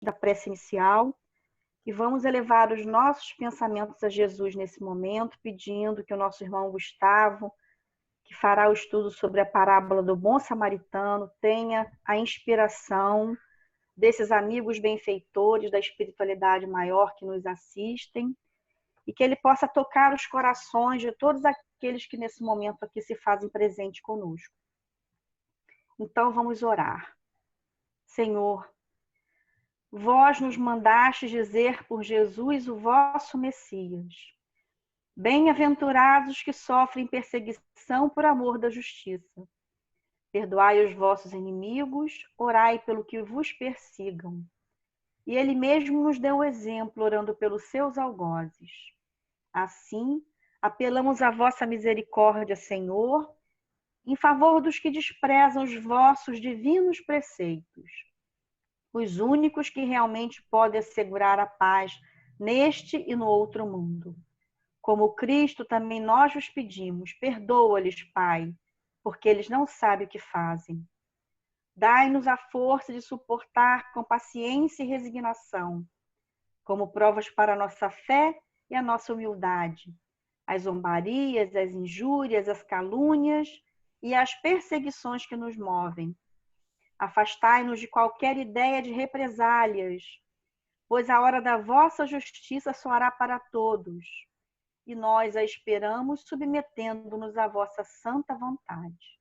da prece inicial e vamos elevar os nossos pensamentos a Jesus nesse momento, pedindo que o nosso irmão Gustavo, que fará o estudo sobre a parábola do bom samaritano, tenha a inspiração desses amigos benfeitores da espiritualidade maior que nos assistem e que ele possa tocar os corações de todos aqueles que nesse momento aqui se fazem presente conosco. Então vamos orar. Senhor, vós nos mandastes dizer por Jesus o vosso Messias. Bem-aventurados que sofrem perseguição por amor da justiça. Perdoai os vossos inimigos, orai pelo que vos persigam. E ele mesmo nos deu o exemplo, orando pelos seus algozes. Assim, apelamos à vossa misericórdia, Senhor, em favor dos que desprezam os vossos divinos preceitos, os únicos que realmente podem assegurar a paz neste e no outro mundo. Como Cristo, também nós vos pedimos, perdoa-lhes, Pai, porque eles não sabem o que fazem. Dai-nos a força de suportar com paciência e resignação, como provas para a nossa fé e a nossa humildade, as zombarias, as injúrias, as calúnias e as perseguições que nos movem. Afastai-nos de qualquer ideia de represálias, pois a hora da vossa justiça soará para todos, e nós a esperamos submetendo-nos à vossa santa vontade.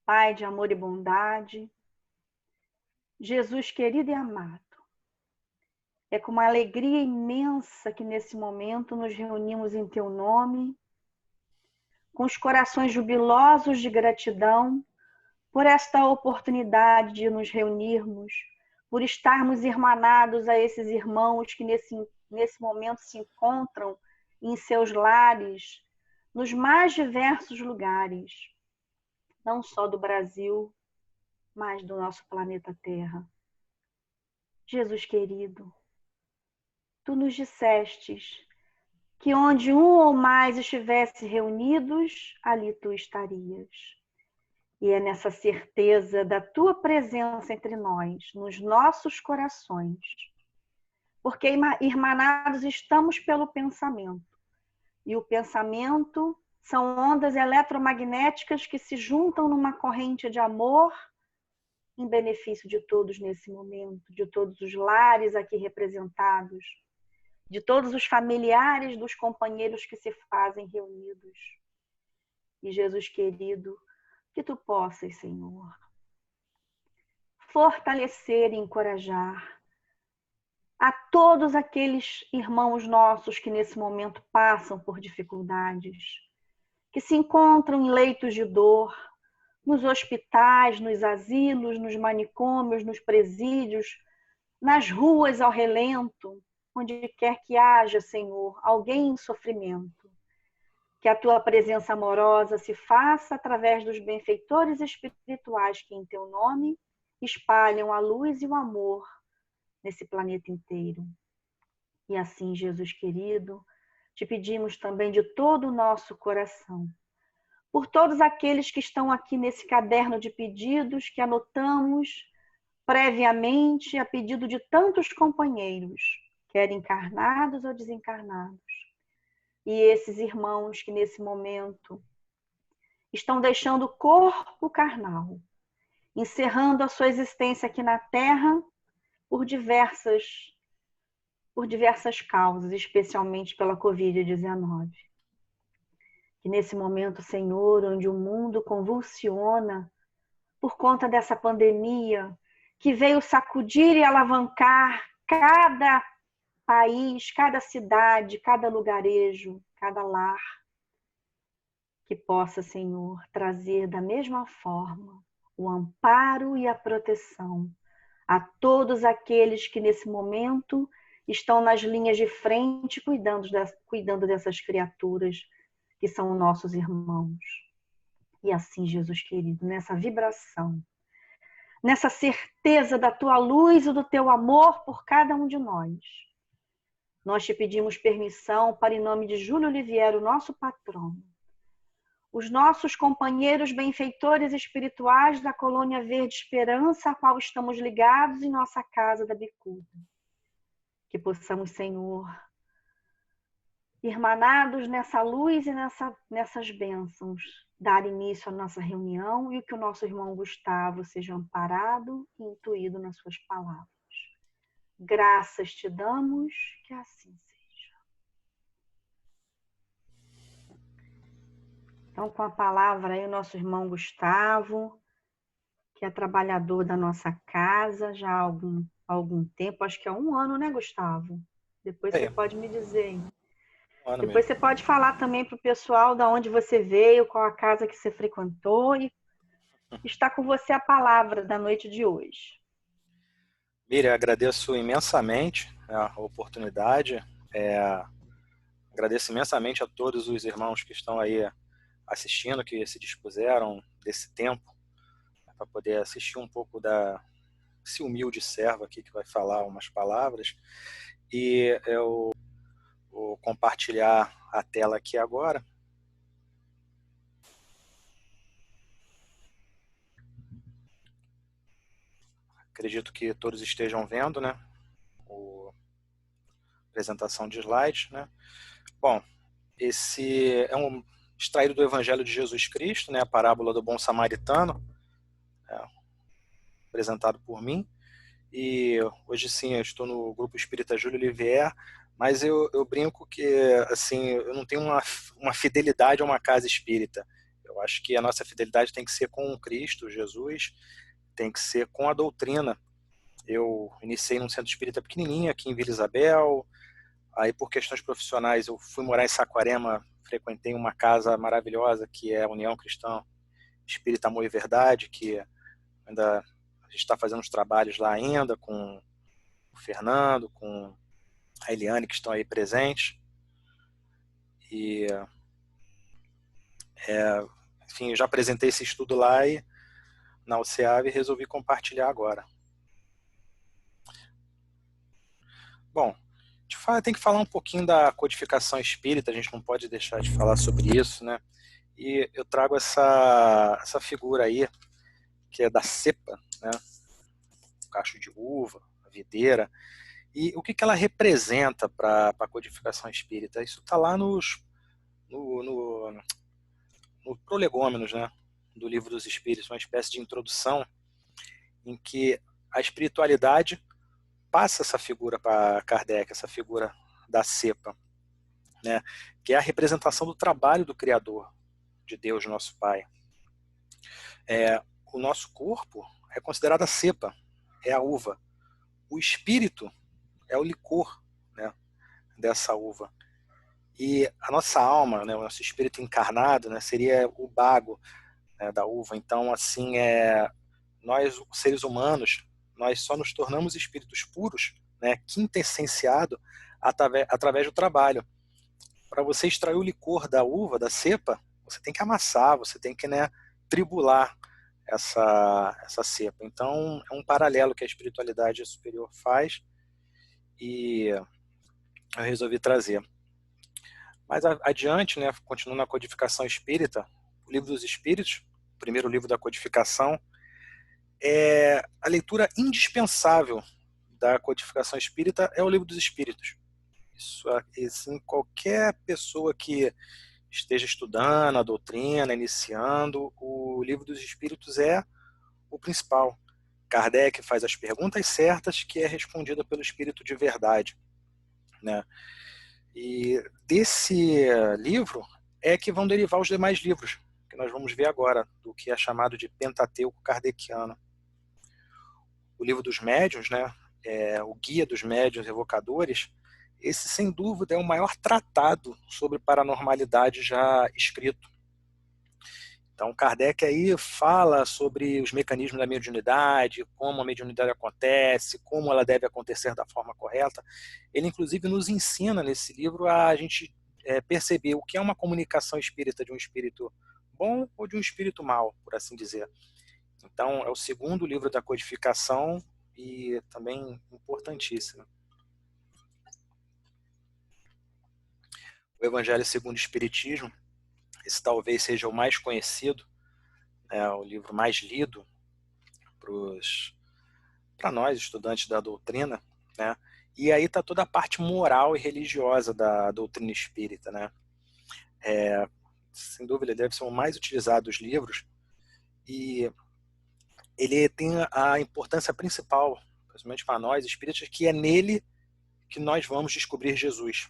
Pai de amor e bondade, Jesus querido e amado, é com uma alegria imensa que nesse momento nos reunimos em teu nome, com os corações jubilosos de gratidão por esta oportunidade de nos reunirmos, por estarmos irmanados a esses irmãos que nesse momento se encontram em seus lares, nos mais diversos lugares, não só do Brasil, mas do nosso planeta Terra. Jesus querido, tu nos dissestes que onde um ou mais estivesse reunidos, ali tu estarias. E é nessa certeza da tua presença entre nós, nos nossos corações, porque irmanados estamos pelo pensamento. E o pensamento são ondas eletromagnéticas que se juntam numa corrente de amor em benefício de todos nesse momento, de todos os lares aqui representados, de todos os familiares dos companheiros que se fazem reunidos. E Jesus querido, que tu possas, Senhor, fortalecer e encorajar a todos aqueles irmãos nossos que nesse momento passam por dificuldades, que se encontram em leitos de dor, nos hospitais, nos asilos, nos manicômios, nos presídios, nas ruas ao relento, onde quer que haja, Senhor, alguém em sofrimento. Que a tua presença amorosa se faça através dos benfeitores espirituais que em teu nome espalham a luz e o amor nesse planeta inteiro. E assim, Jesus querido, te pedimos também de todo o nosso coração, por todos aqueles que estão aqui nesse caderno de pedidos que anotamos previamente a pedido de tantos companheiros, quer encarnados ou desencarnados. E esses irmãos que nesse momento estão deixando o corpo carnal, encerrando a sua existência aqui na Terra por diversas causas, especialmente pela Covid-19. Que nesse momento, Senhor, onde o mundo convulsiona por conta dessa pandemia, que veio sacudir e alavancar cada país, cada cidade, cada lugarejo, cada lar, que possa, Senhor, trazer da mesma forma o amparo e a proteção a todos aqueles que nesse momento estão nas linhas de frente cuidando dessas criaturas que são nossos irmãos. E assim, Jesus querido, nessa vibração, nessa certeza da tua luz e do teu amor por cada um de nós te pedimos permissão para, em nome de Júlio Oliviero, nosso patrono, os nossos companheiros benfeitores espirituais da Colônia Verde Esperança, a qual estamos ligados em nossa casa da Bicuda. Que possamos, Senhor, irmanados nessa luz e nessas bênçãos, dar início à nossa reunião e que o nosso irmão Gustavo seja amparado e intuído nas suas palavras. Graças te damos, que assim seja. Então, com a palavra aí, o nosso irmão Gustavo, que é trabalhador da nossa casa já há algum tempo, acho que há 1 ano, né, Gustavo? Depois você pode me dizer, hein? Depois você pode falar também para o pessoal de onde você veio, qual a casa que você frequentou, e está com você a palavra da noite de hoje. Miriam, agradeço imensamente a oportunidade, agradeço imensamente a todos os irmãos que estão aí assistindo, que se dispuseram desse tempo para poder assistir um pouco desse humilde servo aqui que vai falar umas palavras. E eu vou compartilhar a tela aqui agora. Acredito que todos estejam vendo, né? A apresentação de slides, né? Bom, esse é extraído do Evangelho de Jesus Cristo, né? A parábola do bom samaritano, apresentado por mim. E hoje sim, eu estou no Grupo Espírita Júlio Olivier, mas eu brinco que assim, eu não tenho uma fidelidade a uma casa espírita. Eu acho que a nossa fidelidade tem que ser com Cristo, Jesus, tem que ser com a doutrina. Eu iniciei num centro espírita pequenininho aqui em Vila Isabel, aí por questões profissionais eu fui morar em Saquarema, frequentei uma casa maravilhosa que é a União Cristã Espírita Amor e Verdade, que ainda a gente está fazendo uns trabalhos lá ainda com o Fernando, com a Eliane, que estão aí presentes. E, enfim, eu já apresentei esse estudo lá na UCEAV e resolvi compartilhar agora. Bom, tem que falar um pouquinho da codificação espírita, a gente não pode deixar de falar sobre isso, né? E eu trago essa figura aí, que é da cepa, né? O cacho de uva, a videira. E o que ela representa para a codificação espírita? Isso está lá no Prolegômenos, né, do Livro dos Espíritos, uma espécie de introdução em que a espiritualidade passa essa figura para Kardec, essa figura da cepa, né, que é a representação do trabalho do Criador, de Deus, nosso Pai. O nosso corpo é considerado a cepa, é a uva. O espírito é o licor, né, dessa uva. E a nossa alma, né, o nosso espírito encarnado, né, seria o bago, né, da uva. Então, assim, nós, seres humanos, nós só nos tornamos espíritos puros, né, quintessenciado, através do trabalho. Para você extrair o licor da uva, da cepa, você tem que amassar, você tem que, né, tribular essa cepa. Então, é um paralelo que a espiritualidade superior faz e eu resolvi trazer. Mais adiante, né, continuando na codificação espírita, o Livro dos Espíritos, o primeiro livro da codificação, a leitura indispensável da codificação espírita é o Livro dos Espíritos. Isso, assim, qualquer pessoa que esteja estudando a doutrina, iniciando, o Livro dos Espíritos é o principal. Kardec faz as perguntas certas, que é respondida pelo Espírito de verdade, né? E desse livro é que vão derivar os demais livros, que nós vamos ver agora, do que é chamado de Pentateuco Kardeciano. O Livro dos Médiuns, né, o Guia dos Médiuns Evocadores, esse, sem dúvida, é o maior tratado sobre paranormalidade já escrito. Então, Kardec aí fala sobre os mecanismos da mediunidade, como a mediunidade acontece, como ela deve acontecer da forma correta. Ele, inclusive, nos ensina nesse livro a gente perceber o que é uma comunicação espírita de um espírito bom ou de um espírito mau, por assim dizer. Então, é o segundo livro da codificação e também importantíssimo. O Evangelho segundo o Espiritismo, Esse talvez seja o mais conhecido, né, o livro mais lido para nós, estudantes da doutrina, né? E aí está toda a parte moral e religiosa da doutrina espírita, né? Sem dúvida, ele deve ser o mais utilizado dos livros, e ele tem a importância principal, principalmente para nós espíritas, que é nele que nós vamos descobrir Jesus.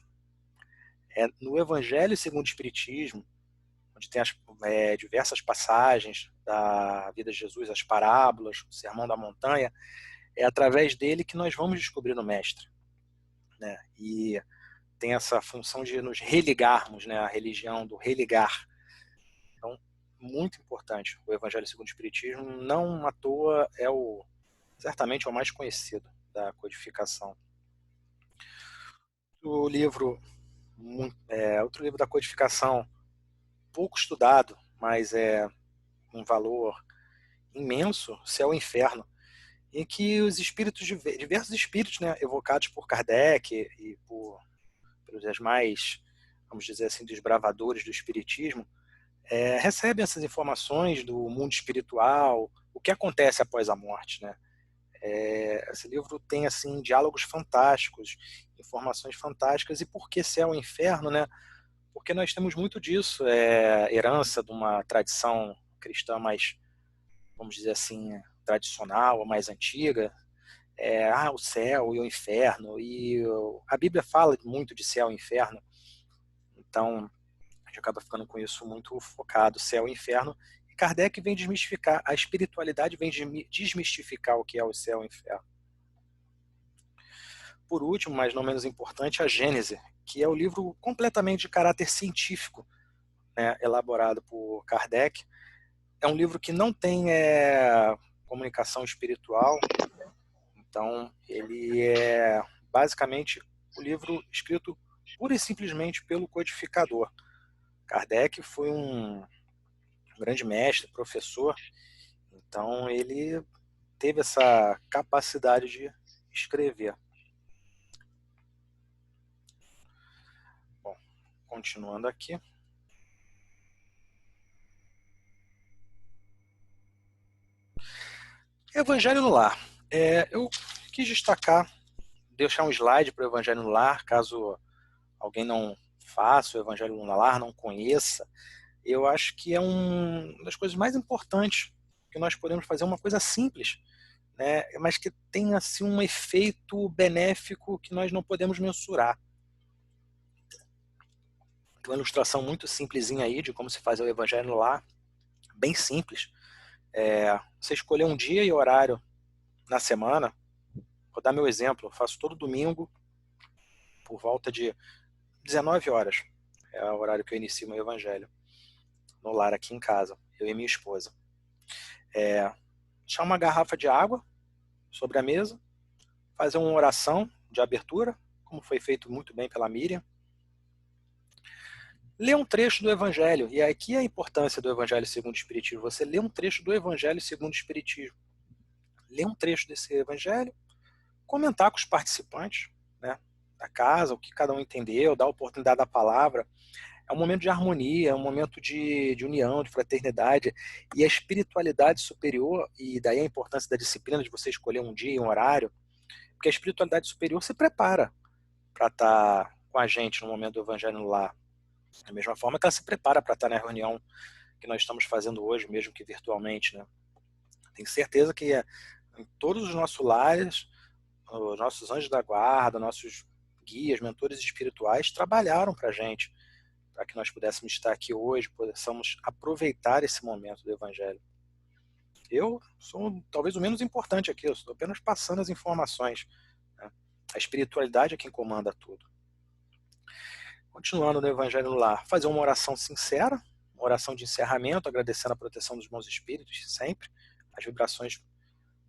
É no Evangelho segundo o Espiritismo, onde tem diversas passagens da vida de Jesus, as parábolas, o Sermão da Montanha, é através dele que nós vamos descobrir o Mestre, né? E tem essa função de nos religarmos, né? A religião do religar. Então, muito importante. O Evangelho segundo o Espiritismo, não à toa, certamente é o mais conhecido da codificação. Outro livro da codificação, pouco estudado, mas é um valor imenso, Céu e Inferno, em que os espíritos, diversos espíritos, né, evocados por Kardec e pelos mais, vamos dizer assim, desbravadores do espiritismo, recebem essas informações do mundo espiritual, o que acontece após a morte, né? Esse livro tem assim diálogos fantásticos, informações fantásticas. E por que céu e inferno, né? Porque nós temos muito disso, herança de uma tradição cristã mais, vamos dizer assim, tradicional, ou mais antiga. O céu e o inferno, e a Bíblia fala muito de céu e inferno, então a gente acaba ficando com isso muito focado, céu e inferno. E Kardec vem desmistificar, a espiritualidade vem desmistificar o que é o céu e o inferno. Por último, mas não menos importante, a Gênese, que é o livro completamente de caráter científico, né, elaborado por Kardec. É um livro que não tem comunicação espiritual, então ele é basicamente o livro escrito pura e simplesmente pelo codificador. Kardec foi um grande mestre, professor, então ele teve essa capacidade de escrever. Bom, continuando aqui. Evangelho no Lar. Eu quis destacar, deixar um slide para o Evangelho no Lar, caso alguém não faça o Evangelho no Lar, não conheça. Eu acho que é uma das coisas mais importantes que nós podemos fazer, uma coisa simples, né, mas que tem assim, um efeito benéfico que nós não podemos mensurar. Tem uma ilustração muito simplesinha aí de como se faz o Evangelho no Lar, bem simples. Você escolher um dia e horário na semana. Vou dar meu exemplo, eu faço todo domingo por volta de 19 horas. É o horário que eu inicio meu evangelho no lar aqui em casa, eu e minha esposa. Deixar uma garrafa de água sobre a mesa, fazer uma oração de abertura, como foi feito muito bem pela Miriam. Ler um trecho do evangelho, e aqui é a importância do evangelho segundo o Espiritismo. Você lê um trecho do evangelho segundo o Espiritismo. Lê um trecho desse evangelho, comentar com os participantes, né, da casa, o que cada um entendeu, dar a oportunidade da palavra. É um momento de harmonia, é um momento de união, de fraternidade, e a espiritualidade superior, e daí a importância da disciplina de você escolher um dia e um horário, porque a espiritualidade superior se prepara para estar com a gente no momento do Evangelho no Lar. Da mesma forma que ela se prepara para estar na reunião que nós estamos fazendo hoje, mesmo que virtualmente, né? Tenho certeza que em todos os nossos lares, os nossos anjos da guarda, nossos guias, mentores espirituais trabalharam para a gente, para que nós pudéssemos estar aqui hoje, possamos aproveitar esse momento do Evangelho. Eu sou talvez o menos importante aqui, eu estou apenas passando as informações, né? A espiritualidade é quem comanda tudo. Continuando no Evangelho no Lar, fazer uma oração sincera, uma oração de encerramento, agradecendo a proteção dos bons espíritos, sempre, as vibrações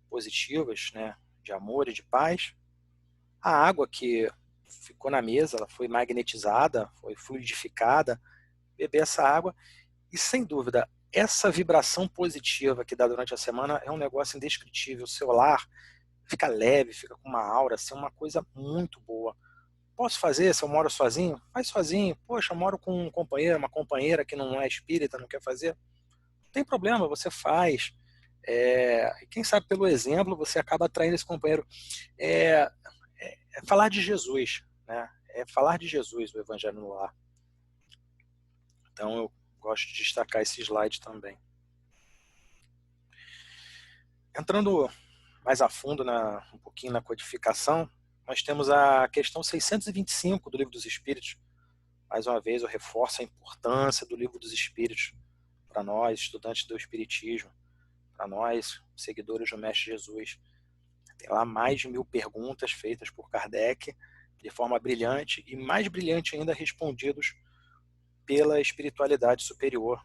positivas, né, de amor e de paz. A água que ficou na mesa, ela foi magnetizada, foi fluidificada, beber essa água, e sem dúvida, essa vibração positiva que dá durante a semana é um negócio indescritível. O seu lar fica leve, fica com uma aura, assim, uma coisa muito boa, posso fazer se eu moro sozinho? Faz sozinho. Poxa, eu moro com um companheiro, uma companheira que não é espírita, não quer fazer? Não tem problema, você faz. E quem sabe pelo exemplo você acaba atraindo esse companheiro. É, é falar de Jesus, né? É falar de Jesus, o Evangelho no Lar. Então eu gosto de destacar esse slide também. Entrando mais a fundo um pouquinho na codificação, nós temos a questão 625 do Livro dos Espíritos. Mais uma vez eu reforço a importância do Livro dos Espíritos para nós, estudantes do Espiritismo, para nós, seguidores do Mestre Jesus. Tem lá mais de 1000 perguntas feitas por Kardec, de forma brilhante, e mais brilhante ainda respondidos pela espiritualidade superior.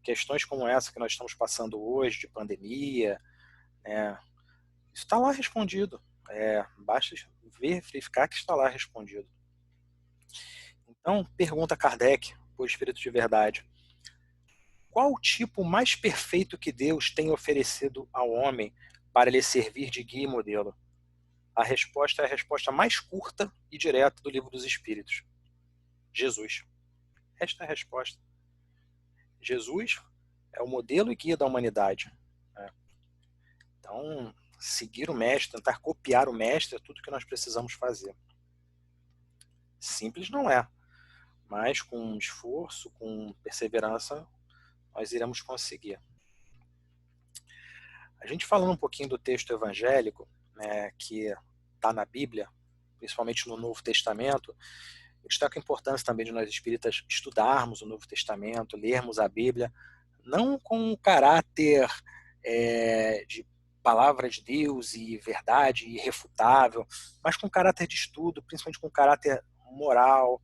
Questões como essa que nós estamos passando hoje, de pandemia, né, isso está lá respondido. Basta verificar que está lá respondido. Então, pergunta Kardec, por Espírito de Verdade: qual o tipo mais perfeito que Deus tem oferecido ao homem para lhe servir de guia e modelo? A resposta é a resposta mais curta e direta do Livro dos Espíritos: Jesus. Esta é a resposta. Jesus é o modelo e guia da humanidade. Então, seguir o mestre, tentar copiar o mestre é tudo que nós precisamos fazer. Simples não é, mas com esforço, com perseverança, nós iremos conseguir. A gente falando um pouquinho do texto evangélico, né, que está na Bíblia, principalmente no Novo Testamento, eu destaco a importância também de nós espíritas estudarmos o Novo Testamento, lermos a Bíblia, não com um caráter de palavra de Deus e verdade irrefutável, mas com caráter de estudo, principalmente com caráter moral,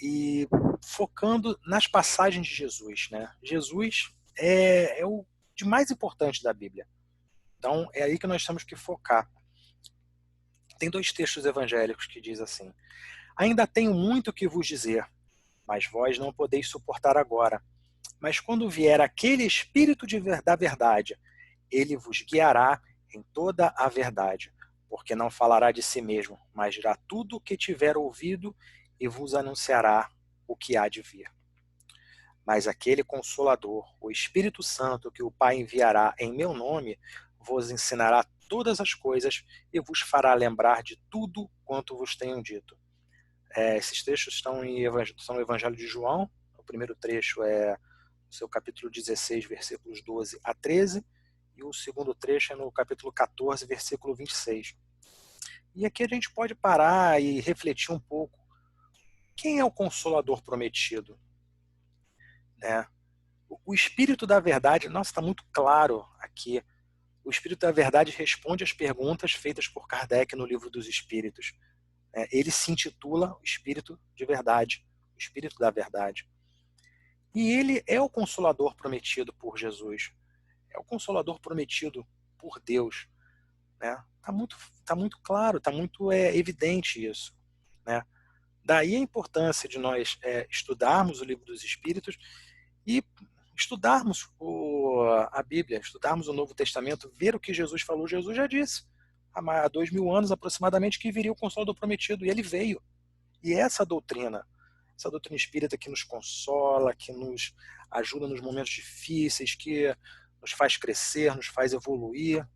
e focando nas passagens de Jesus, né? Jesus é o de mais importante da Bíblia. Então é aí que nós temos que focar. Tem 2 textos evangélicos que diz assim: ainda tenho muito que vos dizer, mas vós não podeis suportar agora. Mas quando vier aquele Espírito da verdade, ele vos guiará em toda a verdade, porque não falará de si mesmo, mas dirá tudo o que tiver ouvido e vos anunciará o que há de vir. Mas aquele Consolador, o Espírito Santo, que o Pai enviará em meu nome, vos ensinará todas as coisas e vos fará lembrar de tudo quanto vos tenho dito. Esses trechos estão no Evangelho de João. O primeiro trecho é no seu capítulo 16, versículos 12 a 13, e o segundo trecho é no capítulo 14, versículo 26. E aqui a gente pode parar e refletir um pouco. Quem é o Consolador prometido? O Espírito da Verdade, nossa, está muito claro aqui. O Espírito da Verdade responde às perguntas feitas por Kardec no Livro dos Espíritos. Ele se intitula o Espírito de Verdade, o Espírito da Verdade. E ele é o Consolador prometido por Jesus. É o Consolador prometido por Deus. Tá muito claro, tá muito evidente isso. Né? Daí a importância de nós estudarmos o Livro dos Espíritos e estudarmos a Bíblia, estudarmos o Novo Testamento, ver o que Jesus falou. Jesus já disse há 2000 anos aproximadamente que viria o Consolador prometido, e ele veio. E essa doutrina espírita que nos consola, que nos ajuda nos momentos difíceis, que nos faz crescer, nos faz evoluir,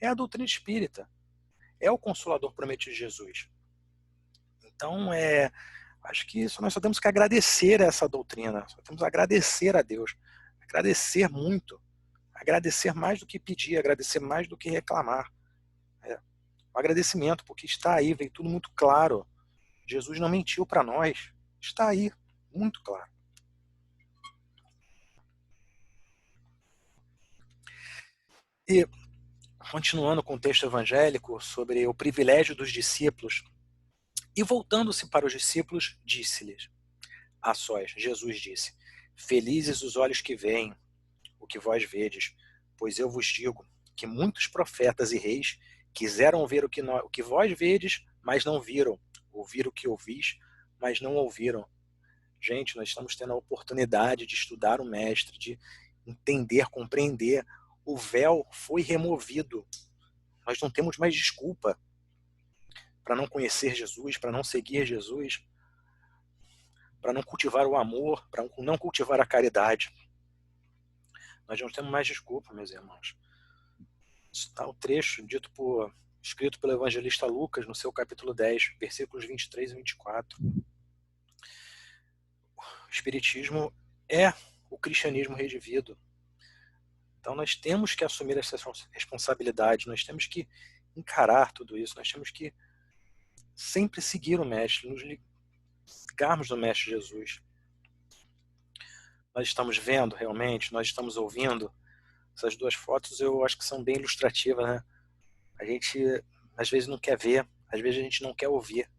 é a doutrina espírita. É o Consolador prometido de Jesus. Então, acho que isso nós só temos que agradecer a essa doutrina, só temos que agradecer a Deus, agradecer muito, agradecer mais do que pedir, agradecer mais do que reclamar. Um agradecimento, porque está aí, veio tudo muito claro. Jesus não mentiu para nós, está aí, muito claro. E, continuando com o texto evangélico sobre o privilégio dos discípulos, e voltando-se para os discípulos, disse-lhes, a sós, Jesus disse: felizes os olhos que veem o que vós vedes, pois eu vos digo que muitos profetas e reis quiseram ver o que vós vedes, mas não viram, ouvir o que ouvis, mas não ouviram. Gente, nós estamos tendo a oportunidade de estudar o Mestre, de entender, compreender. O véu foi removido. Nós não temos mais desculpa. para não conhecer Jesus, para não seguir Jesus, para não cultivar o amor, para não cultivar a caridade. Nós não temos mais desculpa, meus irmãos. Isso está o trecho escrito pelo evangelista Lucas no seu capítulo 10, versículos 23 e 24. O Espiritismo é o cristianismo redivivo. Então nós temos que assumir essa responsabilidade, nós temos que encarar tudo isso, nós temos que sempre seguir o Mestre, nos ligarmos do Mestre Jesus. Nós estamos vendo realmente, nós estamos ouvindo. Essas duas fotos eu acho que são bem ilustrativas, né? A gente às vezes não quer ver, às vezes a gente não quer ouvir,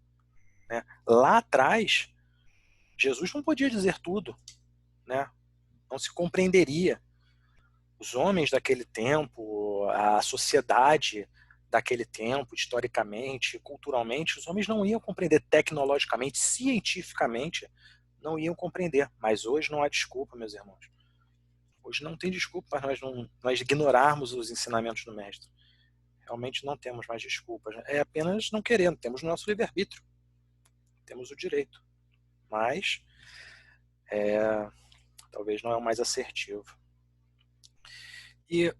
né? Lá atrás, Jesus não podia dizer tudo, né? Não se compreenderia. Os homens daquele tempo, a sociedade daquele tempo, historicamente, culturalmente, os homens não iam compreender tecnologicamente, cientificamente, não iam compreender. Mas hoje não há desculpa, meus irmãos. Hoje não tem desculpa para nós ignorarmos os ensinamentos do Mestre. Realmente não temos mais desculpas. É apenas não querendo. Temos o nosso livre-arbítrio. Temos o direito. Mas talvez não é o mais assertivo. E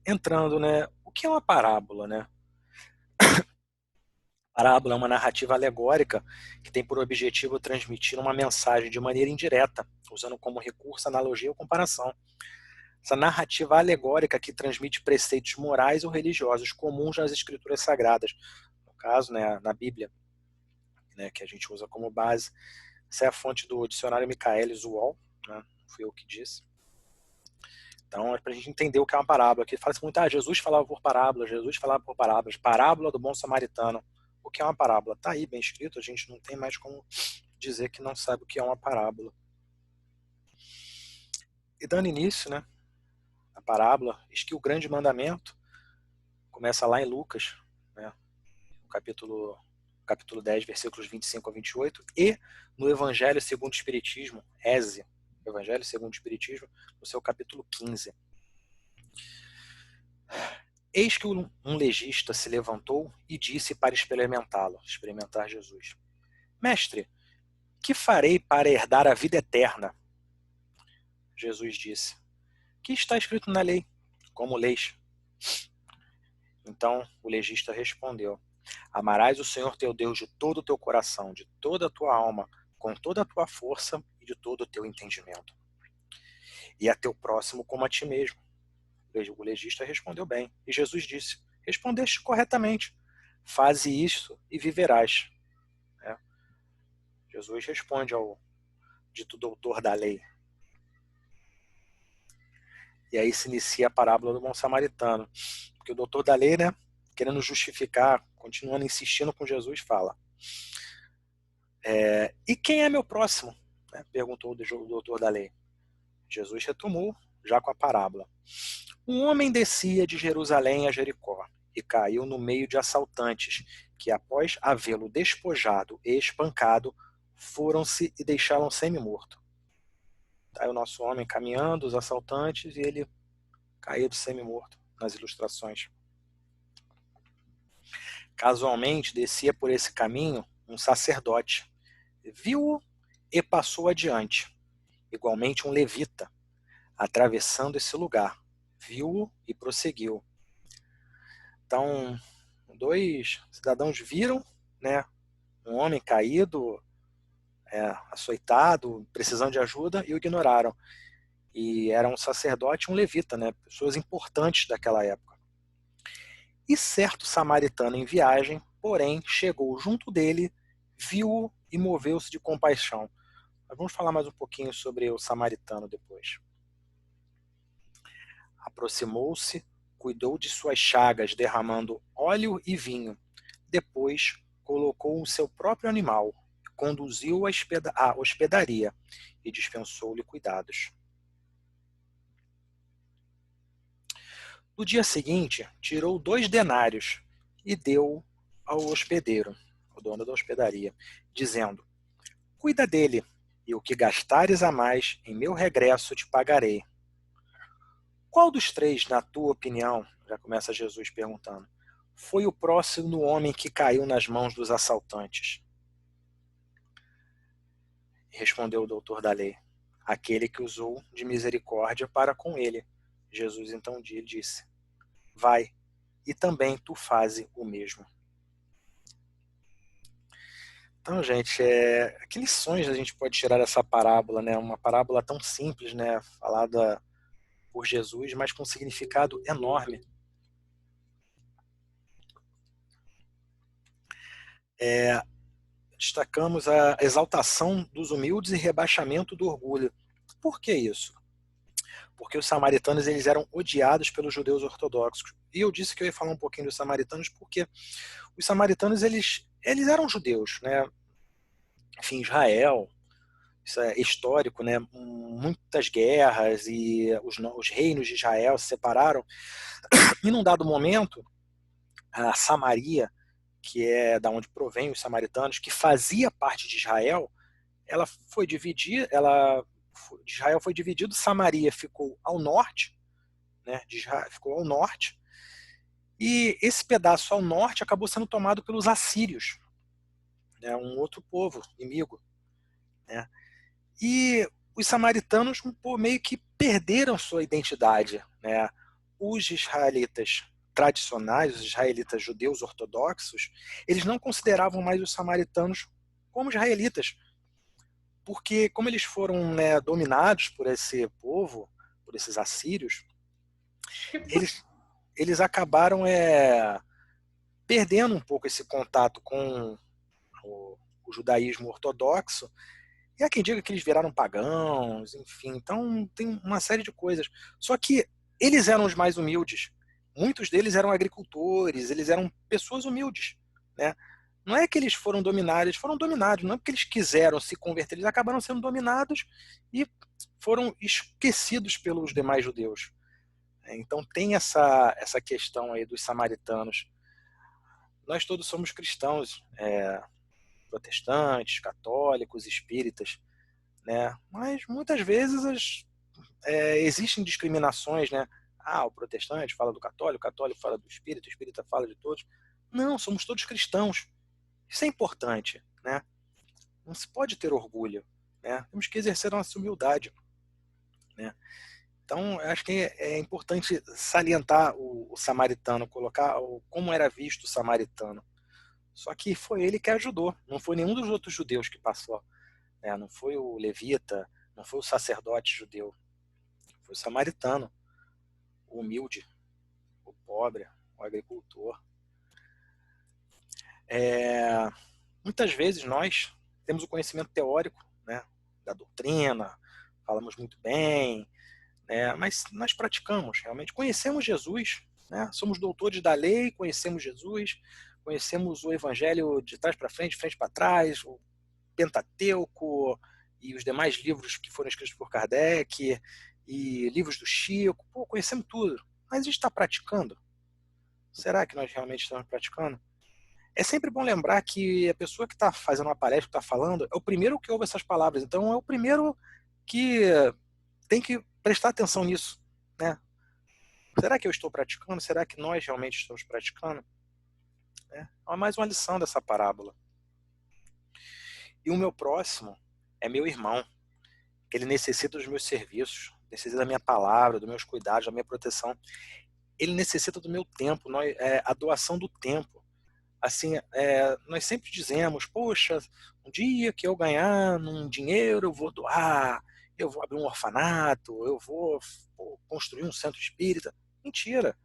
entrando, né? O que é uma parábola, né? Parábola é uma narrativa alegórica que tem por objetivo transmitir uma mensagem de maneira indireta, usando como recurso analogia ou comparação. Essa narrativa alegórica que transmite preceitos morais ou religiosos comuns nas escrituras sagradas, no caso, né, na Bíblia, né, que a gente usa como base. Essa é a fonte do dicionário Michaelis Wall, né, fui eu que disse. Então, é para a gente entender o que é uma parábola. Aqui fala-se muito, Jesus falava por parábolas, Jesus falava por parábolas, parábola do bom samaritano. O que é uma parábola? Está aí, bem escrito, a gente não tem mais como dizer que não sabe o que é uma parábola. E dando início, né, a parábola, eis que o grande mandamento começa lá em Lucas, né, no capítulo 10, versículos 25 a 28, e no Evangelho segundo o Espiritismo, Eze, Evangelho segundo o Espiritismo, no seu capítulo 15. Eis que um legista se levantou e disse para experimentar Jesus: Mestre, que farei para herdar a vida eterna? Jesus disse: Que está escrito na lei? Como leis? Então o legista respondeu: Amarás o Senhor teu Deus de todo o teu coração, de toda a tua alma, com toda a tua força e de todo o teu entendimento. E a teu próximo como a ti mesmo. O legista respondeu bem. E Jesus disse: Respondeste corretamente. Faze isso e viverás. Jesus responde ao dito doutor da lei. E aí se inicia a parábola do bom samaritano. Porque o doutor da lei, né, querendo justificar, continuando insistindo com Jesus, fala: E quem é meu próximo? Perguntou o doutor da lei. Jesus retomou, já com a parábola. Um homem descia de Jerusalém a Jericó e caiu no meio de assaltantes, que após havê-lo despojado e espancado, foram-se e deixaram semi-morto. Tá aí o nosso homem caminhando, os assaltantes, e ele caído semi-morto nas ilustrações. Casualmente, descia por esse caminho um sacerdote. Viu-o e passou adiante. Igualmente um levita, atravessando esse lugar. Viu-o e prosseguiu. Então, dois cidadãos viram, né, um homem caído, açoitado, precisando de ajuda, e o ignoraram. E era um sacerdote e um levita, né, pessoas importantes daquela época. E certo samaritano em viagem, porém, chegou junto dele, viu-o e moveu-se de compaixão. Mas vamos falar mais um pouquinho sobre o samaritano depois. Aproximou-se, cuidou de suas chagas, derramando óleo e vinho. Depois, colocou o seu próprio animal, conduziu-o à hospedaria e dispensou-lhe cuidados. No dia seguinte, tirou 2 denários e deu ao hospedeiro, o dono da hospedaria, dizendo: Cuida dele, e o que gastares a mais, em meu regresso te pagarei. Qual dos 3, na tua opinião, já começa Jesus perguntando, foi o próximo homem que caiu nas mãos dos assaltantes? Respondeu o doutor da lei: aquele que usou de misericórdia para com ele. Jesus então lhe disse: vai, e também tu faze o mesmo. Então, gente, que lições a gente pode tirar dessa parábola, né? Uma parábola tão simples, né? Falada por Jesus, mas com um significado enorme. Destacamos a exaltação dos humildes e rebaixamento do orgulho. Por que isso? Porque os samaritanos eles eram odiados pelos judeus ortodoxos. E eu disse que eu ia falar um pouquinho dos samaritanos porque os samaritanos eles eram judeus, né? Enfim, Israel, isso é histórico, né? Muitas guerras e os reinos de Israel se separaram. E num dado momento, a Samaria, que é da onde provém os samaritanos, que fazia parte de Israel, ela foi dividida, Israel foi dividido, Samaria ficou ao norte, né? De Israel ficou ao norte, e esse pedaço ao norte acabou sendo tomado pelos assírios, né? Um outro povo inimigo, né? E os samaritanos meio que perderam sua identidade, né? Os israelitas tradicionais, os israelitas judeus ortodoxos, eles não consideravam mais os samaritanos como israelitas, porque como eles foram, né, dominados por esse povo, por esses assírios, eles acabaram perdendo um pouco esse contato com o judaísmo ortodoxo. E há quem diga que eles viraram pagãos, enfim. Então tem uma série de coisas. Só que eles eram os mais humildes. Muitos deles eram agricultores, eles eram pessoas humildes, né? Não é que eles foram dominados, não é porque eles quiseram se converter, eles acabaram sendo dominados e foram esquecidos pelos demais judeus. Então tem essa questão aí dos samaritanos. Nós todos somos cristãos, protestantes, católicos, espíritas, né? Mas muitas vezes existem discriminações, né? Ah, o protestante fala do católico, o católico fala do espírita, o espírita fala de todos. Não, somos todos cristãos. Isso é importante, né? Não se pode ter orgulho, né? Temos que exercer a nossa humildade, né? Então, eu acho que é importante salientar o samaritano, colocar como era visto o samaritano. Só que foi ele que ajudou, não foi nenhum dos outros judeus que passou, né? Não foi o levita, não foi o sacerdote judeu, foi o samaritano, o humilde, o pobre, o agricultor. Muitas vezes nós temos o conhecimento teórico, né, da doutrina, falamos muito bem, né, mas nós praticamos, realmente conhecemos Jesus, né, somos doutores da lei, conhecemos Jesus, conhecemos o Evangelho de trás para frente para trás, o Pentateuco e os demais livros que foram escritos por Kardec e livros do Chico. Pô, conhecemos tudo, mas a gente está praticando? Será que nós realmente estamos praticando? É sempre bom lembrar que a pessoa que está fazendo uma palestra, que está falando, é o primeiro que ouve essas palavras. Então é o primeiro que tem que prestar atenção nisso, né? Será que eu estou praticando? Será que nós realmente estamos praticando? É mais uma lição dessa parábola. E o meu próximo é meu irmão, que ele necessita dos meus serviços, necessita da minha palavra, dos meus cuidados, da minha proteção. Ele necessita do meu tempo, a doação do tempo. Assim, nós sempre dizemos, poxa, um dia que eu ganhar um dinheiro, eu vou doar, eu vou abrir um orfanato, eu vou construir um centro espírita. Mentira.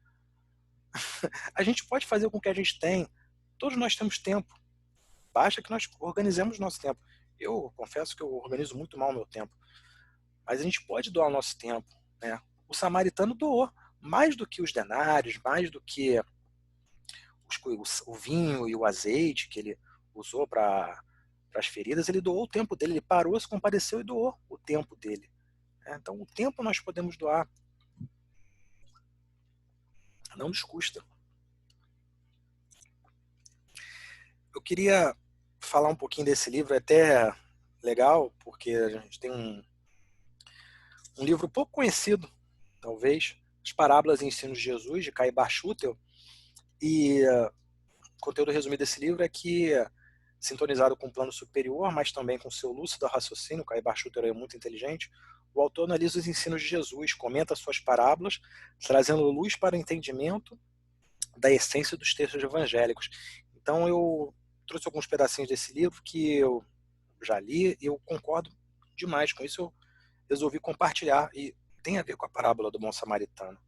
A gente pode fazer com o que a gente tem. Todos nós temos tempo. Basta que nós organizemos o nosso tempo. Eu confesso que eu organizo muito mal o meu tempo. Mas a gente pode doar o nosso tempo, né? O samaritano doou mais do que os denários, mais do que o vinho e o azeite que ele usou para as feridas, ele doou o tempo dele, ele parou, se compadeceu e doou o tempo dele. Então o tempo nós podemos doar, não nos custa. Eu queria falar um pouquinho desse livro, é até legal, porque a gente tem um livro pouco conhecido, talvez, As Parábolas e Ensinos de Jesus, de Caibar Schutel, E o conteúdo resumido desse livro é que, sintonizado com o plano superior, mas também com seu lúcido raciocínio, Caio Barchuter é muito inteligente, o autor analisa os ensinos de Jesus, comenta suas parábolas, trazendo luz para o entendimento da essência dos textos evangélicos. Então eu trouxe alguns pedacinhos desse livro que eu já li e eu concordo demais com isso. Eu resolvi compartilhar e tem a ver com a parábola do bom samaritano.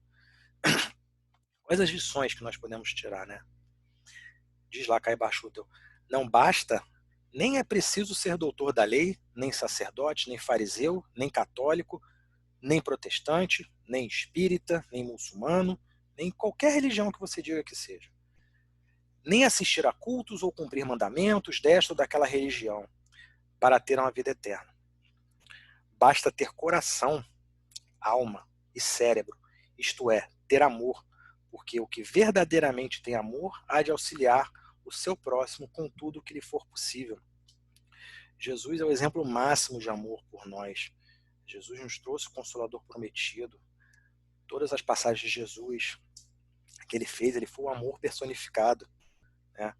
Quais as lições que nós podemos tirar, né? Diz lá Caio Barchutel, não basta, nem é preciso ser doutor da lei, nem sacerdote, nem fariseu, nem católico, nem protestante, nem espírita, nem muçulmano, nem qualquer religião que você diga que seja. Nem assistir a cultos ou cumprir mandamentos desta ou daquela religião para ter uma vida eterna. Basta ter coração, alma e cérebro, isto é, ter amor, porque o que verdadeiramente tem amor há de auxiliar o seu próximo com tudo o que lhe for possível. Jesus é o exemplo máximo de amor por nós. Jesus nos trouxe o Consolador prometido. Todas as passagens de Jesus que ele fez, ele foi o amor personificado, né?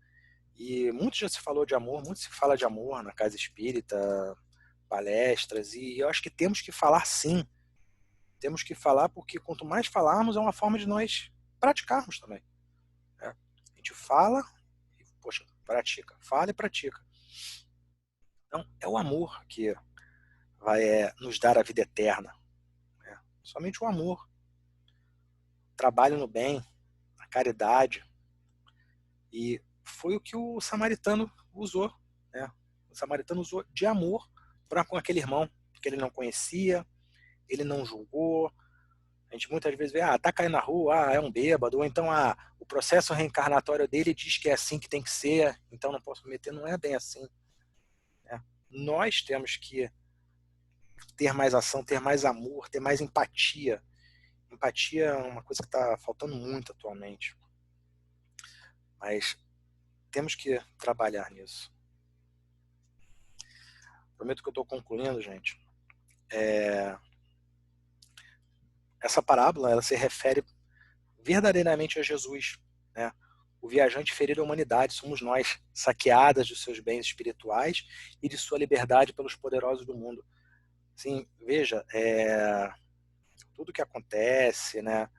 E muito já se falou de amor, muito se fala de amor na casa espírita, palestras, e eu acho que temos que falar sim. Temos que falar porque quanto mais falarmos é uma forma de nós praticarmos também, né? A gente fala e, poxa, pratica. Fala e pratica. Então, é o amor que vai nos dar a vida eterna, né? Somente o amor. Trabalho no bem, a caridade. E foi o que o samaritano usou, né? O samaritano usou de amor para com aquele irmão que ele não conhecia, ele não julgou. A gente muitas vezes vê, tá caindo na rua, é um bêbado, ou então o processo reencarnatório dele diz que é assim que tem que ser, então não posso me meter, não é bem assim, né? Nós temos que ter mais ação, ter mais amor, ter mais empatia. Empatia é uma coisa que está faltando muito atualmente, mas temos que trabalhar nisso. Prometo que eu estou concluindo, gente. Essa parábola ela se refere verdadeiramente a Jesus, né? O viajante ferido à humanidade somos nós, saqueadas de seus bens espirituais e de sua liberdade pelos poderosos do mundo. Sim, veja, tudo que acontece, né?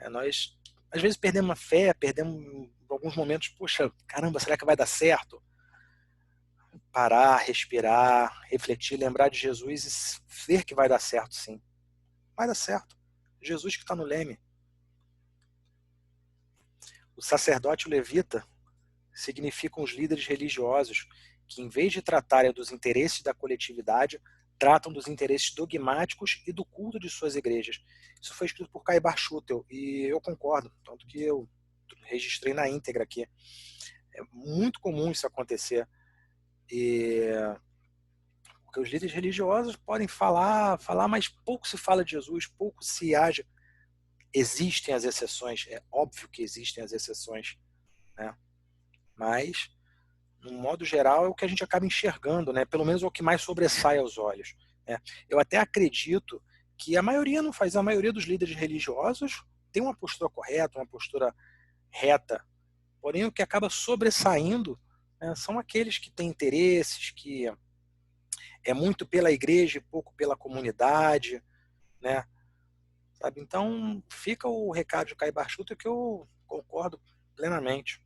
Nós às vezes perdemos a fé, perdemos em alguns momentos, poxa, caramba, será que vai dar certo? Parar, respirar, refletir, lembrar de Jesus e ver que vai dar certo, sim. Vai dar certo. Jesus que está no leme. O sacerdote e o levita significam os líderes religiosos que, em vez de tratarem dos interesses da coletividade, tratam dos interesses dogmáticos e do culto de suas igrejas. Isso foi escrito por Caio Barchutel e eu concordo, tanto que eu registrei na íntegra aqui. É muito comum isso acontecer. Porque os líderes religiosos podem falar, mas pouco se fala de Jesus, pouco se age. Existem as exceções, é óbvio que existem as exceções, né? Mas, no modo geral, é o que a gente acaba enxergando, né? Pelo menos é o que mais sobressai aos olhos, né? Eu até acredito que a maioria não faz, a maioria dos líderes religiosos tem uma postura correta, uma postura reta, porém o que acaba sobressaindo, né, são aqueles que têm interesses, que é muito pela igreja e pouco pela comunidade, né? Sabe? Então, fica o recado de Caio Barchuta que eu concordo plenamente.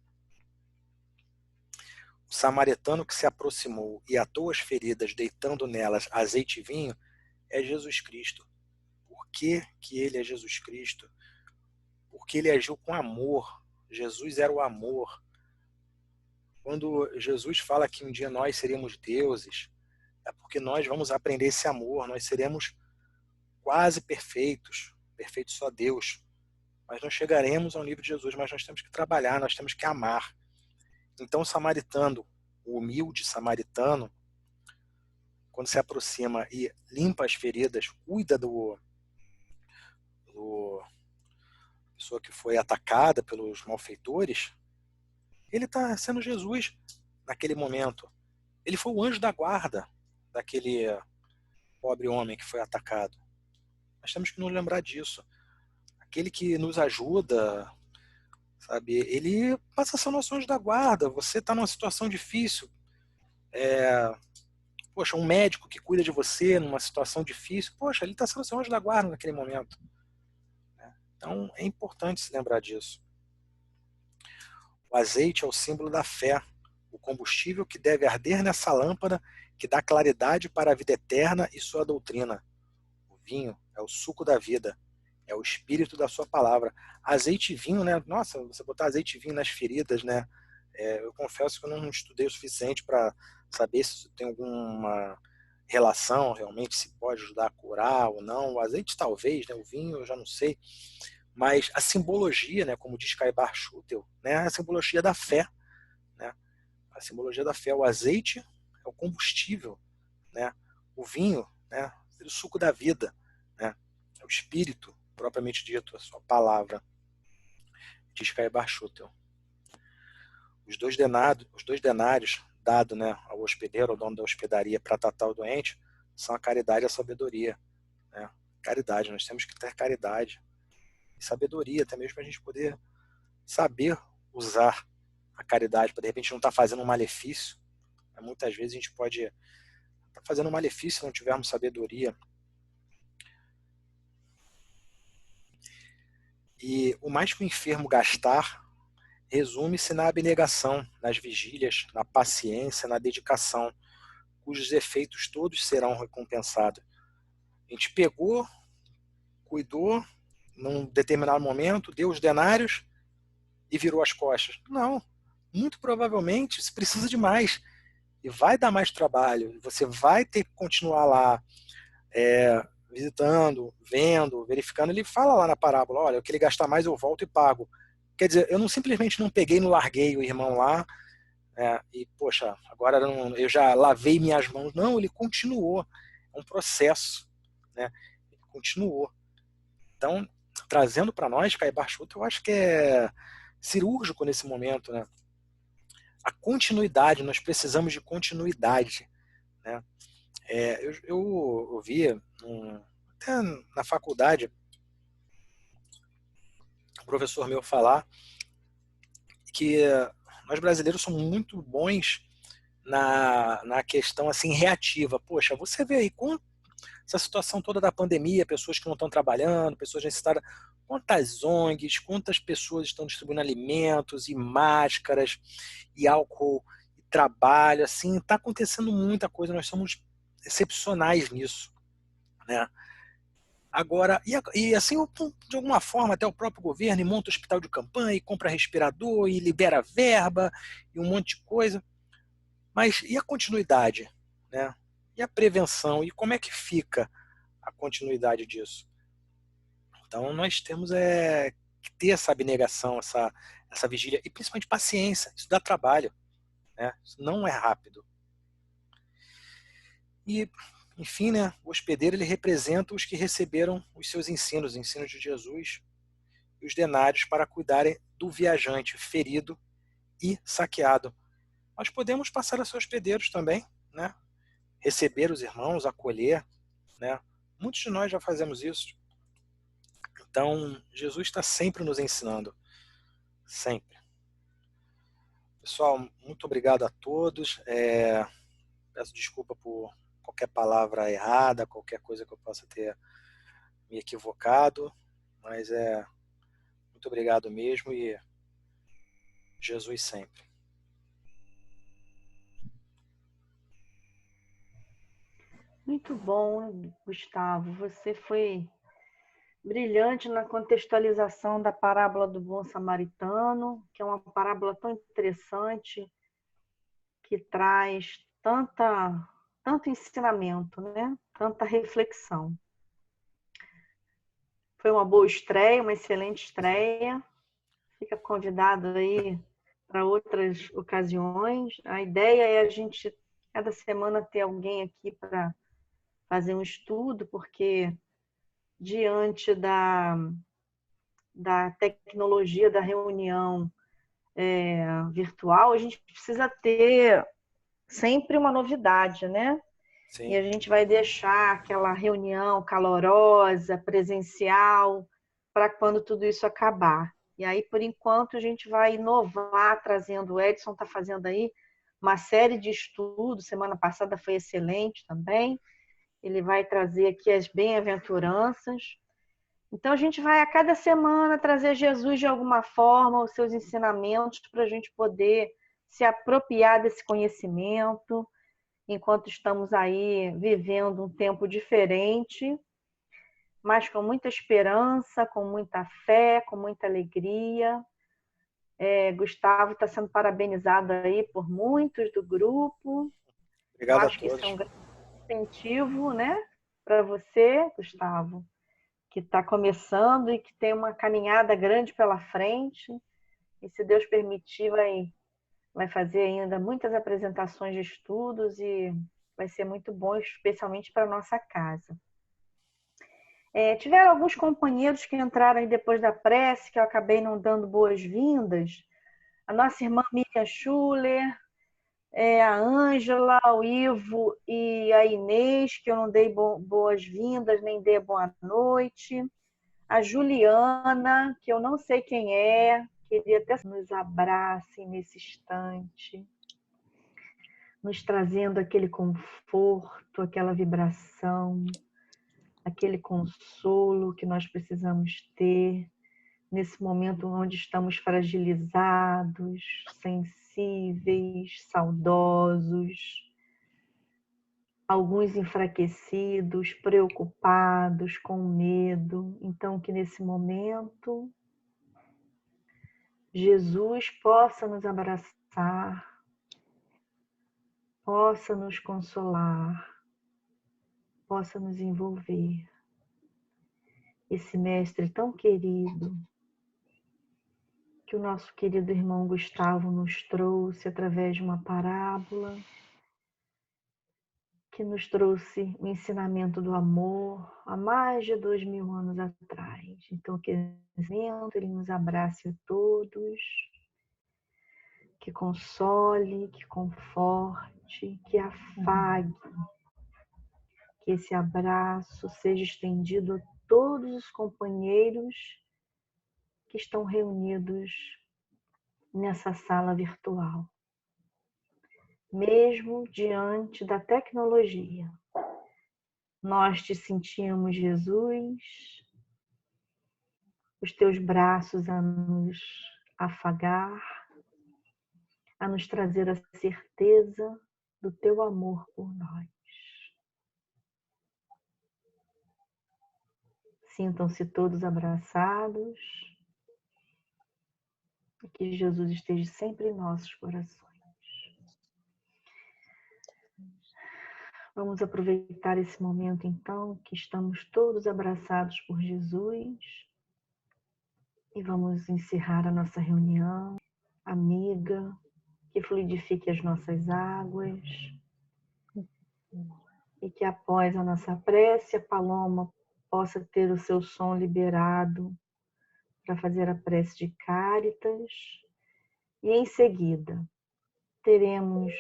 O samaritano que se aproximou e atou as feridas, deitando nelas azeite e vinho, é Jesus Cristo. Por que que ele é Jesus Cristo? Porque ele agiu com amor. Jesus era o amor. Quando Jesus fala que um dia nós seríamos deuses, é porque nós vamos aprender esse amor, nós seremos quase perfeitos, perfeito só Deus. Mas não chegaremos ao nível de Jesus, mas nós temos que trabalhar, nós temos que amar. Então o samaritano, o humilde samaritano, quando se aproxima e limpa as feridas, cuida do pessoa que foi atacada pelos malfeitores, ele está sendo Jesus naquele momento. Ele foi o anjo da guarda daquele pobre homem que foi atacado. Nós temos que nos lembrar disso. Aquele que nos ajuda, sabe? Ele passa a ser o nosso anjo da guarda. Você está numa situação difícil, poxa, um médico que cuida de você numa situação difícil, poxa, ele está sendo seu anjo da guarda naquele momento. Então, é importante se lembrar disso. O azeite é o símbolo da fé, o combustível que deve arder nessa lâmpada que dá claridade para a vida eterna e sua doutrina. O vinho é o suco da vida, é o espírito da sua palavra. Azeite e vinho, né? Nossa, você botar azeite e vinho nas feridas, né? Eu confesso que eu não estudei o suficiente para saber se tem alguma relação realmente, se pode ajudar a curar ou não. O azeite talvez, né? O vinho eu já não sei. Mas a simbologia, né? Como diz Caibar Schutel, né? A simbologia da fé, né? A simbologia da fé, o azeite é o combustível, né? O vinho, né? É o suco da vida, né? É o espírito, propriamente dito, a sua palavra, diz Caibar Schutel. Os dois denários dados, né, ao hospedeiro, ao dono da hospedaria, para tratar o doente, são a caridade e a sabedoria, né? Caridade, nós temos que ter caridade e sabedoria, até mesmo para a gente poder saber usar a caridade, para de repente não estar fazendo um malefício. Muitas vezes a gente pode estar fazendo um malefício se não tivermos sabedoria. E o mais que o enfermo gastar resume-se na abnegação, nas vigílias, na paciência, na dedicação, cujos efeitos todos serão recompensados. A gente pegou, cuidou, num determinado momento, deu os denários e virou as costas. Não, muito provavelmente se precisa de mais. E vai dar mais trabalho. Você vai ter que continuar lá, visitando, vendo, verificando. Ele fala lá na parábola, olha, o que ele gastar mais eu volto e pago. Quer dizer, eu não simplesmente não peguei e não larguei o irmão lá, e, poxa, agora eu já lavei minhas mãos. Não, ele continuou. É um processo, né? Ele continuou. Então, trazendo para nós, Caibar Schutel, eu acho que é cirúrgico nesse momento, né? A continuidade, nós precisamos de continuidade, né? Eu ouvi, até na faculdade, um professor meu falar que nós brasileiros somos muito bons na questão assim reativa. Poxa, você vê aí com essa situação toda da pandemia, pessoas que não estão trabalhando, pessoas necessitadas, quantas ONGs, quantas pessoas estão distribuindo alimentos e máscaras e álcool e trabalho, assim, está acontecendo muita coisa, nós somos excepcionais nisso, né? Agora, e assim, de alguma forma, até o próprio governo monta hospital de campanha, e compra respirador, e libera verba, e um monte de coisa. Mas e a continuidade, né? E a prevenção? E como é que fica a continuidade disso? Então, nós temos que ter essa abnegação, essa vigília, e principalmente paciência. Isso dá trabalho, né? Isso não é rápido. E, enfim, né, o hospedeiro ele representa os que receberam os seus ensinos, os ensinos de Jesus, e os denários para cuidarem do viajante ferido e saqueado. Nós podemos passar a ser hospedeiros também, né? Receber os irmãos, acolher, né? Muitos de nós já fazemos isso. Então, Jesus está sempre nos ensinando, sempre. Pessoal, muito obrigado a todos. Peço desculpa por qualquer palavra errada, qualquer coisa que eu possa ter me equivocado, mas muito obrigado mesmo e Jesus sempre. Muito bom, Gustavo. Você foi brilhante na contextualização da parábola do bom samaritano, que é uma parábola tão interessante, que traz tanto ensinamento, né? Tanta reflexão. Foi uma boa estreia, uma excelente estreia. Fica convidado aí para outras ocasiões. A ideia é a gente, cada semana, ter alguém aqui para fazer um estudo, porque diante da tecnologia da reunião virtual, a gente precisa ter sempre uma novidade, né? Sim. E a gente vai deixar aquela reunião calorosa, presencial, para quando tudo isso acabar. E aí, por enquanto, a gente vai inovar, trazendo, o Edson está fazendo aí uma série de estudos, semana passada foi excelente também, ele vai trazer aqui as bem-aventuranças. Então, a gente vai a cada semana trazer Jesus de alguma forma, os seus ensinamentos, para a gente poder se apropriar desse conhecimento, enquanto estamos aí vivendo um tempo diferente, mas com muita esperança, com muita fé, com muita alegria. Gustavo está sendo parabenizado aí por muitos do grupo. Eu Obrigado a acho que isso é todos. um grande incentivo, né, para você, Gustavo, que está começando e que tem uma caminhada grande pela frente. E se Deus permitir, vai fazer ainda muitas apresentações de estudos e vai ser muito bom, especialmente para a nossa casa. Tiveram alguns companheiros que entraram aí depois da prece, que eu acabei não dando boas-vindas. A nossa irmã Miriam Schuller, a Ângela, o Ivo e a Inês, que eu não dei boas-vindas, nem dei boa noite. A Juliana, que eu não sei quem é, queria até que nos abracem nesse instante, nos trazendo aquele conforto, aquela vibração, aquele consolo que nós precisamos ter nesse momento onde estamos fragilizados, sensíveis, saudosos, alguns enfraquecidos, preocupados, com medo. Então, que nesse momento Jesus possa nos abraçar, possa nos consolar, possa nos envolver. Esse mestre tão querido, que o nosso querido irmão Gustavo nos trouxe através de uma parábola, que nos trouxe o ensinamento do amor há mais de 2000 anos atrás. Então, que ele nos abrace a todos, que console, que conforte, que afague, que esse abraço seja estendido a todos os companheiros que estão reunidos nessa sala virtual. Mesmo diante da tecnologia, nós te sentimos, Jesus, os teus braços a nos afagar, a nos trazer a certeza do teu amor por nós. Sintam-se todos abraçados e que Jesus esteja sempre em nossos corações. Vamos aproveitar esse momento, então, que estamos todos abraçados por Jesus e vamos encerrar a nossa reunião amiga, que fluidifique as nossas águas e que após a nossa prece, a Paloma possa ter o seu som liberado para fazer a prece de Cáritas e em seguida teremos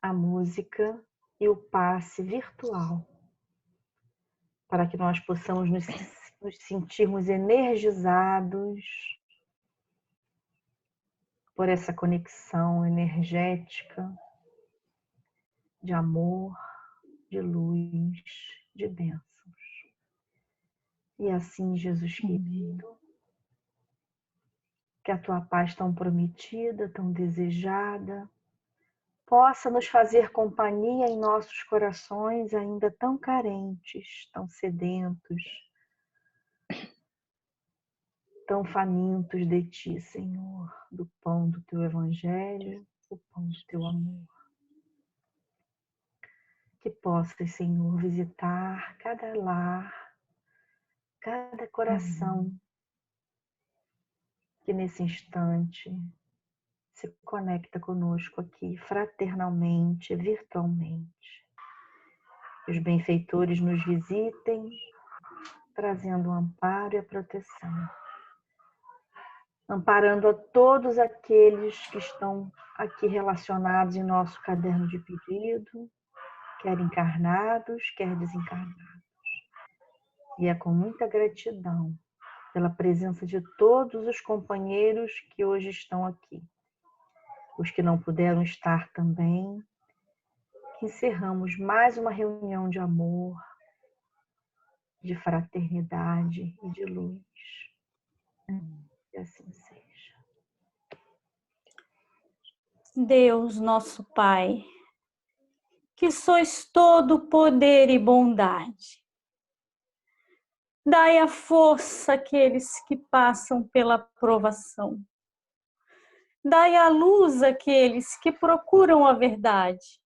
a música e o passe virtual para que nós possamos nos sentirmos energizados por essa conexão energética de amor, de luz, de bênçãos. E assim, Jesus querido, que a tua paz tão prometida, tão desejada, possa nos fazer companhia em nossos corações ainda tão carentes, tão sedentos, tão famintos de ti, Senhor, do pão do teu evangelho, o pão do teu amor. Que possas, Senhor, visitar cada lar, cada coração que nesse instante se conecta conosco aqui, fraternalmente, virtualmente. Que os benfeitores nos visitem, trazendo o amparo e a proteção. Amparando a todos aqueles que estão aqui relacionados em nosso caderno de pedido, quer encarnados, quer desencarnados. E é com muita gratidão pela presença de todos os companheiros que hoje estão aqui. Os que não puderam estar também, que encerramos mais uma reunião de amor, de fraternidade e de luz. Que assim seja. Deus, nosso Pai, que sois todo poder e bondade, dai a força àqueles que passam pela provação. Dai a luz àqueles que procuram a verdade,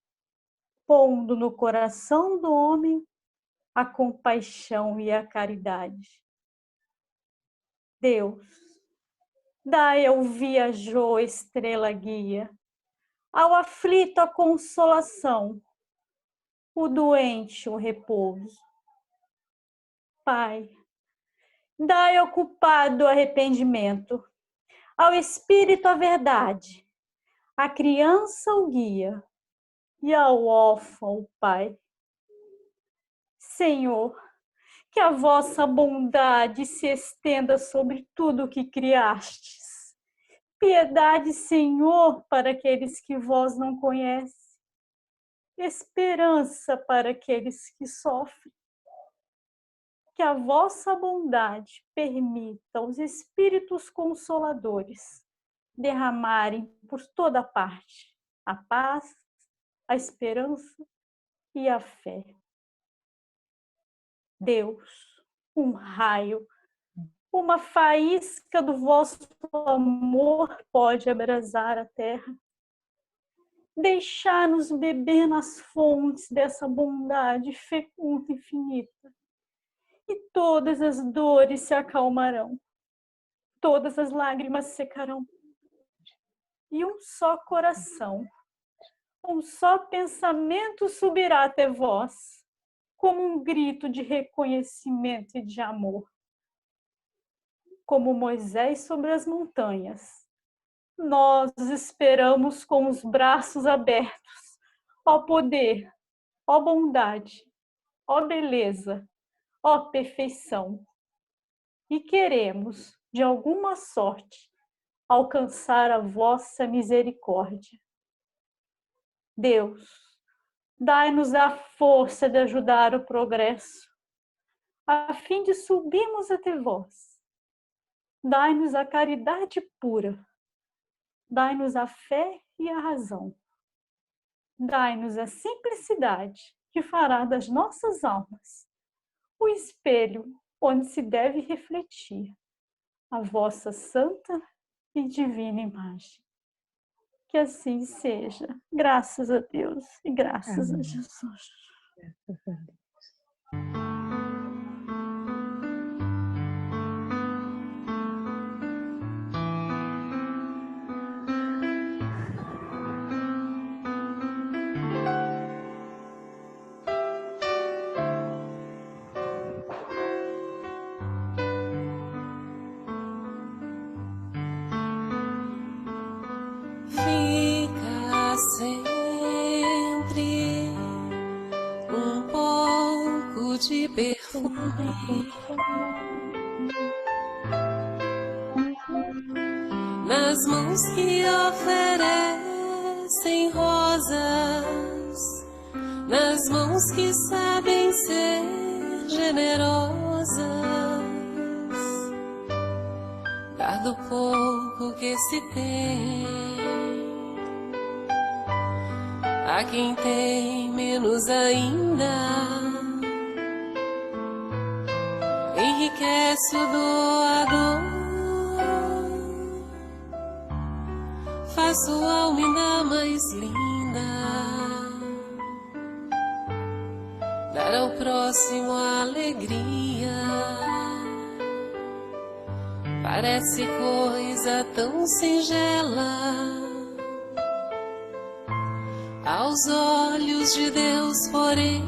pondo no coração do homem a compaixão e a caridade. Deus, dai ao viajor estrela guia, ao aflito a consolação, o doente o repouso. Pai, dai ao culpado o arrependimento, ao espírito a verdade, à criança o guia e ao órfão o pai. Senhor, que a vossa bondade se estenda sobre tudo o que criastes. Piedade, Senhor, para aqueles que vós não conhecem. Esperança para aqueles que sofrem. Que a vossa bondade permita aos espíritos consoladores derramarem por toda parte a paz, a esperança e a fé. Deus, um raio, uma faísca do vosso amor pode abrasar a terra. Deixar-nos beber nas fontes dessa bondade fecunda e infinita. E todas as dores se acalmarão, todas as lágrimas secarão. E um só coração, um só pensamento subirá até vós, como um grito de reconhecimento e de amor. Como Moisés sobre as montanhas, nós esperamos com os braços abertos, ó poder, ó bondade, ó beleza, ó perfeição. E queremos, de alguma sorte, alcançar a vossa misericórdia. Deus, dai-nos a força de ajudar o progresso, a fim de subirmos até vós. Dai-nos a caridade pura, dai-nos a fé e a razão. Dai-nos a simplicidade que fará das nossas almas o espelho onde se deve refletir a vossa santa e divina imagem. Que assim seja. Graças a Deus e graças a Jesus. Graças a Deus. Fica sempre um pouco de perfume nas mãos que oferecem rosas, nas mãos que sabem ser generosas, dar do pouco que se tem a quem tem menos ainda. Enriquece o doador, faz sua alma ainda mais linda. Dar ao próximo a alegria parece coisa tão singela. Aos olhos de Deus, porém,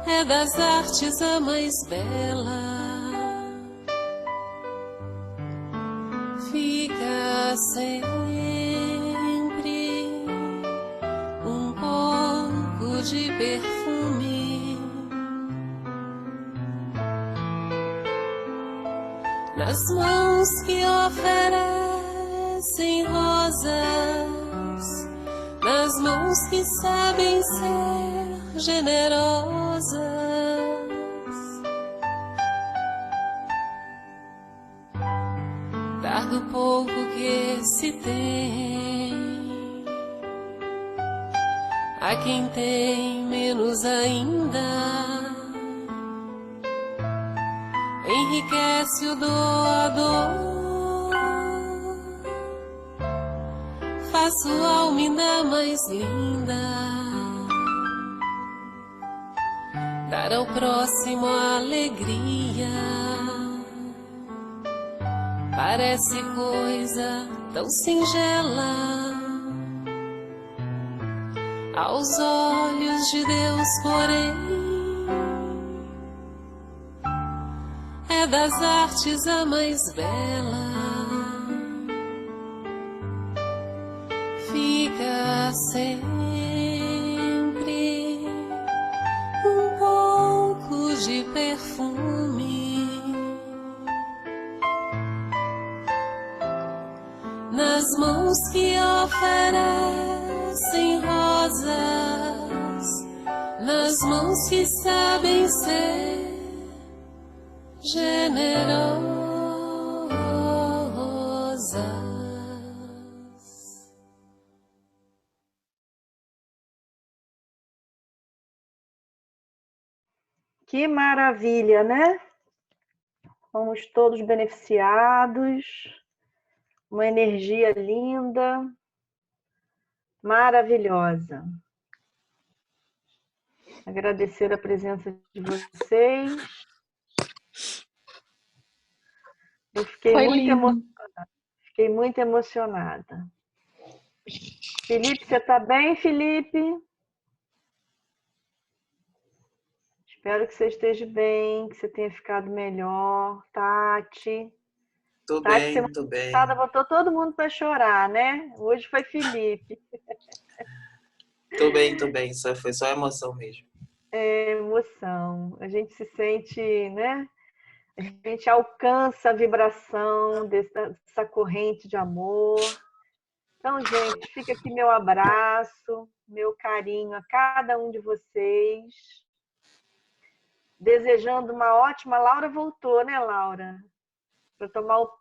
é das artes a mais bela. Fica sempre um pouco de perfume nas mãos que oferecem rosas, nas mãos que sabem ser generosas, dar do pouco que se tem a quem tem menos ainda, enriquece o doador, faz sua alma ainda mais linda, dar ao próximo a alegria, parece coisa tão singela aos olhos de Deus, porém é das artes a mais bela. Fica sempre um pouco de perfume nas mãos que oferecem rosas, nas mãos que sabem ser generosas. Que maravilha, né? Fomos todos beneficiados, uma energia linda, maravilhosa. Agradecer a presença de vocês. Eu fiquei fiquei muito emocionada. Felipe, você está bem, Felipe? Espero que você esteja bem, que você tenha ficado melhor. Tati. Tô Tati, bem, tô bem. botou todo mundo para chorar, né? Hoje foi Felipe. Tô bem, foi só emoção mesmo. É emoção. A gente se sente, né? A gente alcança a vibração dessa corrente de amor. Então, gente, fica aqui meu abraço, meu carinho a cada um de vocês. Desejando uma ótima... Laura voltou, né, Laura? Para tomar o